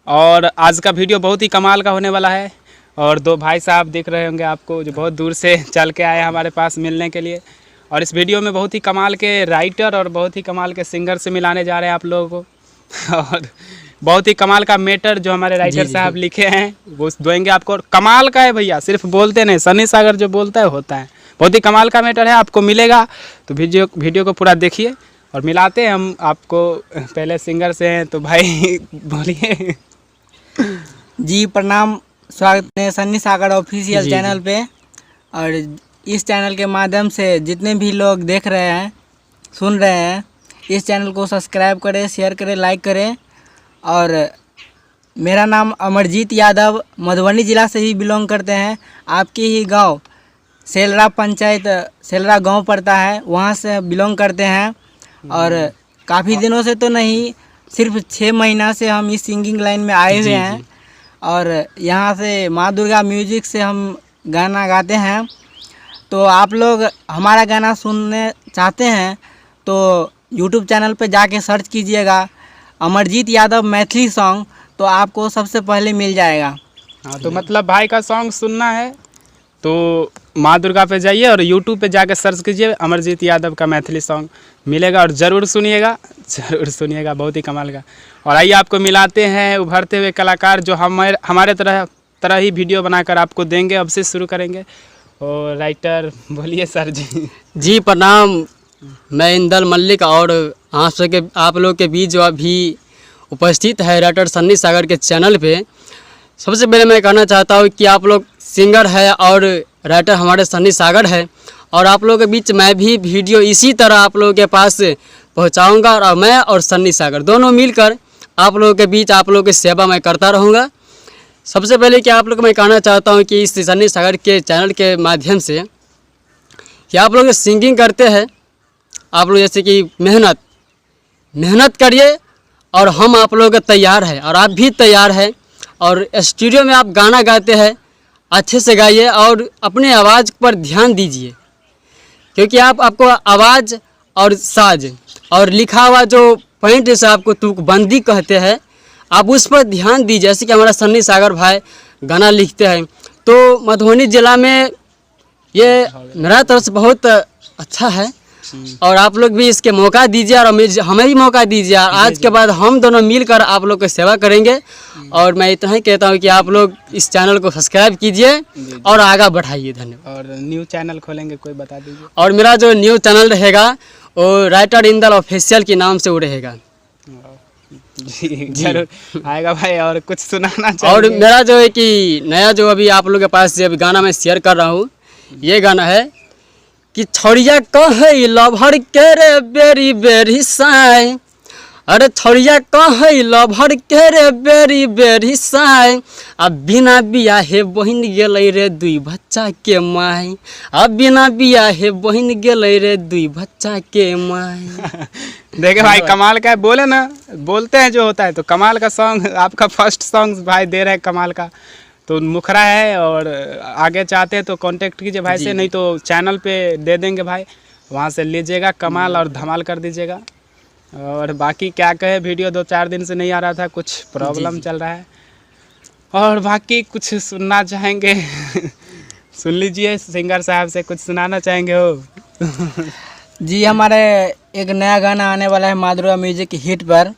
और आज का वीडियो बहुत ही कमाल का होने वाला है। और दो भाई साहब दिख रहे होंगे आपको, जो बहुत दूर से चल के आए हमारे पास मिलने के लिए। और इस वीडियो में बहुत ही कमाल के राइटर और बहुत ही कमाल के सिंगर से मिलाने जा रहे हैं आप लोगों को। और बहुत ही कमाल का मैटर जो हमारे राइटर साहब लिखे हैं वो देंगे आपको। और कमाल का है भैया, सिर्फ बोलते नहीं, सन्नी सागर जो बोलता है होता है। बहुत ही कमाल का मैटर है, आपको मिलेगा। तो वीडियो को पूरा देखिए और मिलाते हैं हम आपको। पहले सिंगर से हैं तो भाई बोलिए। जी प्रणाम, स्वागत है सन्नी सागर ऑफिशियल चैनल पे। और इस चैनल के माध्यम से जितने भी लोग देख रहे हैं, सुन रहे हैं, इस चैनल को सब्सक्राइब करें, शेयर करें, लाइक करें। और मेरा नाम अमरजीत यादव, मधुबनी ज़िला से ही बिलोंग करते हैं। आपके ही गांव सेलरा पंचायत, सेलरा गांव पड़ता है, वहां से बिलोंग करते हैं। और काफ़ी दिनों से तो नहीं, सिर्फ 6 महीना से हम इस सिंगिंग लाइन में आए हुए हैं। और यहाँ से माँ दुर्गा म्यूजिक से हम गाना गाते हैं। तो आप लोग हमारा गाना सुनने चाहते हैं तो यूट्यूब चैनल पे जाके सर्च कीजिएगा अमरजीत यादव मैथिली सॉन्ग, तो आपको सबसे पहले मिल जाएगा। हाँ, तो मतलब भाई का सॉन्ग सुनना है तो माँ दुर्गा पे जाइए और यूट्यूब पे जाके सर्च कीजिए अमरजीत यादव का मैथिली सॉन्ग, मिलेगा। और ज़रूर सुनिएगा, ज़रूर सुनिएगा, बहुत ही कमाल का। और आइए आपको मिलाते हैं उभरते हुए कलाकार जो हमारे तरह ही वीडियो बनाकर आपको देंगे। अब से शुरू करेंगे। और राइटर बोलिए सर जी। जी प्रणाम, मैं इंदल मल्लिक और आप लोग के बीच जो अभी उपस्थित है राइटर सन्नी सागर के चैनल पे। सबसे पहले मैं कहना चाहता हूँ कि आप लोग सिंगर है और राइटर हमारे सन्नी सागर है, और आप लोगों के बीच मैं भी वीडियो इसी तरह आप लोगों के पास पहुँचाऊँगा। और मैं और सन्नी सागर दोनों मिलकर आप लोगों के बीच आप लोगों की सेवा मैं करता रहूँगा। सबसे पहले कि आप लोग मैं कहना चाहता हूँ कि इस सन्नी सागर के चैनल के माध्यम से कि आप लोग सिंगिंग करते हैं, आप लोग जैसे कि मेहनत करिए और हम आप लोगों के तैयार है और आप भी तैयार हैं। और स्टूडियो में आप गाना गाते हैं, अच्छे से गाइए और अपने आवाज़ पर ध्यान दीजिए, क्योंकि आपको आवाज़ और साज और लिखा हुआ जो पॉइंट जैसे आपको तुकबंदी कहते हैं, आप उस पर ध्यान दीजिए। जैसे कि हमारा सन्नी सागर भाई गाना लिखते हैं, तो मधुबनी ज़िला में ये मेरा तरफ से बहुत अच्छा है। और आप लोग भी इसके मौका दीजिए और हमें भी मौका दीजिए। और आज के बाद हम दोनों मिलकर आप लोग की सेवा करेंगे। और मैं इतना ही कहता हूँ कि आप लोग इस चैनल को सब्सक्राइब कीजिए और आगे बढ़ाइए। धन्यवाद। और न्यू चैनल खोलेंगे, कोई बता दीजिए। और मेरा जो न्यू चैनल रहेगा वो राइटर इंदल ऑफिशियल के नाम से वो रहेगा। जी जरूर आएगा भाई। और कुछ सुनाना चाहिए। और मेरा जो है कि नया जो अभी आप लोगों के पास जब गाना मैं शेयर कर रहा हूँ, ये गाना है कि छोड़िया कहे लभर के रे बेरी बेरी साई। अरे छोड़िया कहे लभर के रे बेरी बेरी साई। अब बिना बियाहे बहिन गेलै रे 2 बच्चा के माई। अब बिना बियाहे बहिन गेलै रे 2 बच्चा के माई। देखे भाई कमाल का है, बोले ना, बोलते हैं जो होता है। तो कमाल का सॉन्ग, आपका फर्स्ट सॉन्ग भाई दे रहे हैं कमाल का। तो मुखरा है और आगे चाहते हैं तो कांटेक्ट कीजिए भाई से, नहीं तो चैनल पे दे देंगे भाई, वहाँ से लीजिएगा, कमाल और धमाल कर दीजिएगा। और बाकी क्या कहे, वीडियो 2-4 दिन से नहीं आ रहा था, कुछ प्रॉब्लम चल रहा है। और बाकी कुछ सुनना चाहेंगे सुन लीजिए, सिंगर साहब से कुछ सुनाना चाहेंगे हो। जी हमारे एक नया गाना आने वाला है माँ दुर्गा म्यूजिक हिट पर।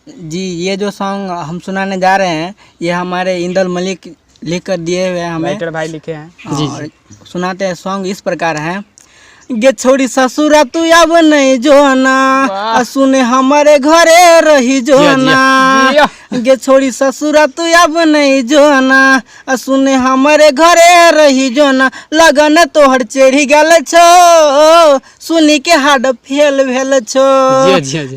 जी ये जो सॉन्ग हम सुनाने जा रहे हैं, ये हमारे इंदल मलिक लिख कर दिए हुए हैं, हमें राइटर भाई लिखे हैं। जी सुनाते हैं। सॉन्ग इस प्रकार है। गे छोड़ी ससुरा तू अब नहीं जोना, सुने हमारे घरे रही जोना। गे छोड़ी ससुरा तू अब नहीं जोना, सुने हमारे घरे रही जोना। लगन तोहर चेढ़ी गल छो, सुनी के हाड फेल भेल छो।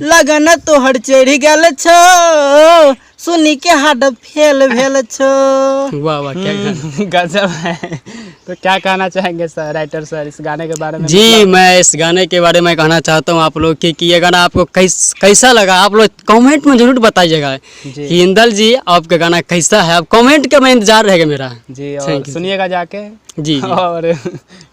लगन तोहर चेढ़ी गल छो, सुनी के हाड फेल भेल छो। वाह वाह, क्या गजब है। तो क्या कहना चाहेंगे सर, राइटर सर, इस गाने के बारे में? जी मैं इस गाने के बारे में कहना चाहता हूँ आप लोग कि ये गाना आपको कैसा लगा, आप लोग कमेंट में जरूर बताइएगा कि इंदल जी आपका गाना कैसा है। आप कमेंट का मैं इंतजार रहेगा मेरा। जी और सुनिएगा जाके। जी और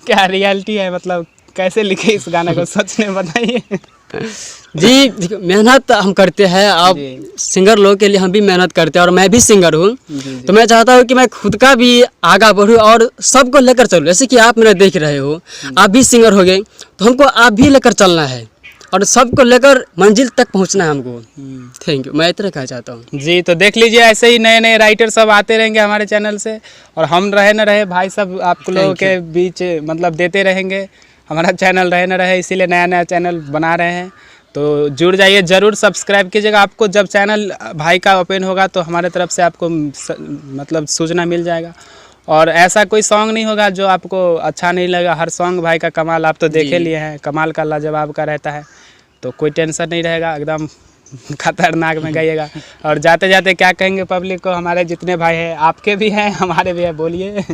क्या रियलिटी है, मतलब कैसे लिखे इस गाने को, सच में बताइए। जी देखो, मेहनत हम करते हैं। अब जी। सिंगर लोगों के लिए हम भी मेहनत करते हैं और मैं भी सिंगर हूँ। जी। तो मैं चाहता हूँ कि मैं खुद का भी आगा बढ़ूँ और सबको लेकर चलूँ। जैसे कि आप मेरा देख रहे हो, आप भी सिंगर हो गए, तो हमको आप भी लेकर चलना है और सबको लेकर मंजिल तक पहुँचना है हमको। थैंक यू, मैं इतना कहना चाहता हूँ। जी, तो देख लीजिए ऐसे ही नए नए राइटर सब आते रहेंगे हमारे चैनल से, और हम रहे न रहे भाई सब आप लोगों के बीच मतलब देते रहेंगे। हमारा चैनल रहे न रहे इसीलिए नया नया चैनल बना रहे हैं। तो जुड़ जाइए, ज़रूर सब्सक्राइब कीजिएगा। आपको जब चैनल भाई का ओपन होगा तो हमारे तरफ से आपको मतलब सूचना मिल जाएगा। और ऐसा कोई सॉन्ग नहीं होगा जो आपको अच्छा नहीं लगेगा। हर सॉन्ग भाई का कमाल, आप तो देखे लिए हैं, कमाल का लाजवाब का रहता है। तो कोई टेंशन नहीं रहेगा, एकदम खतरनाक में गाइएगा। और जाते जाते क्या कहेंगे पब्लिक को? हमारे जितने भाई हैं, आपके भी हैं, हमारे भी हैं, बोलिए।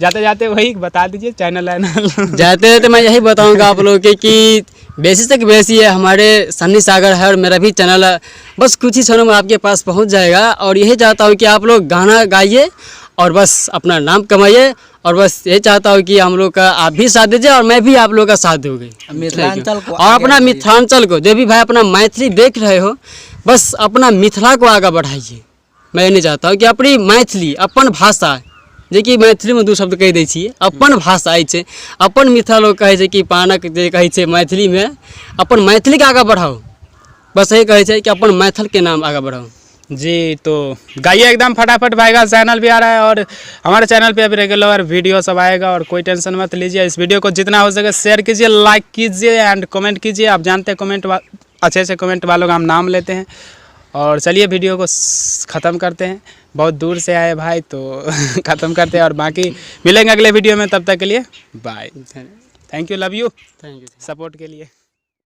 जाते जाते वही बता दीजिए चैनल वैनल। जाते जाते मैं यही बताऊंगा आप लोगों के कि बेसी तक बेसी है, हमारे सन्नी सागर है और मेरा भी चैनल है। बस कुछ ही क्षणों में आपके पास पहुंच जाएगा। और यही चाहता हूं कि आप लोग गाना गाइए और बस अपना नाम कमाइए। और बस यही चाहता हूं कि हम लोग का आप भी साथ दीजिए और मैं भी आप लोगों का साथ दूंगी। मिथिलांचल को और अपना मिथिलांचल को, जो भी भाई अपना मैथिली देख रहे हो, बस अपना मिथिला को आगे बढ़ाइए। मैं ये नहीं चाहता हूँ कि अपनी मैथिली अपन भाषा, जेकि मैथिली में दू शब्द कहि दै छियै, अपन भाषा छै, अपन मिथिला लोग कहै छै कि पानक जे कहै छै मैथिली में, अपन मैथिली के आगे बढ़ाओ। बस यही कहै छै कि अपन मैथिल के नाम आगे बढ़ाओ। जी, तो गाइए एकदम फटाफट। भाई का चैनल भी आ रहा है और हमारे चैनल पे अभी रेगुलर वीडियो सब आएगा। और कोई टेंशन मत लीजिए, इस वीडियो को जितना हो सके शेयर कीजिए, लाइक कीजिए एंड कमेंट कीजिए। आप जानते हैं कमेंट अच्छे से कमेंट वालों का हम नाम लेते हैं। और चलिए वीडियो को ख़त्म करते हैं। बहुत दूर से आए भाई तो ख़त्म करते हैं और बाकी मिलेंगे अगले वीडियो में। तब तक के लिए bye, thank you, love you thank you support के लिए।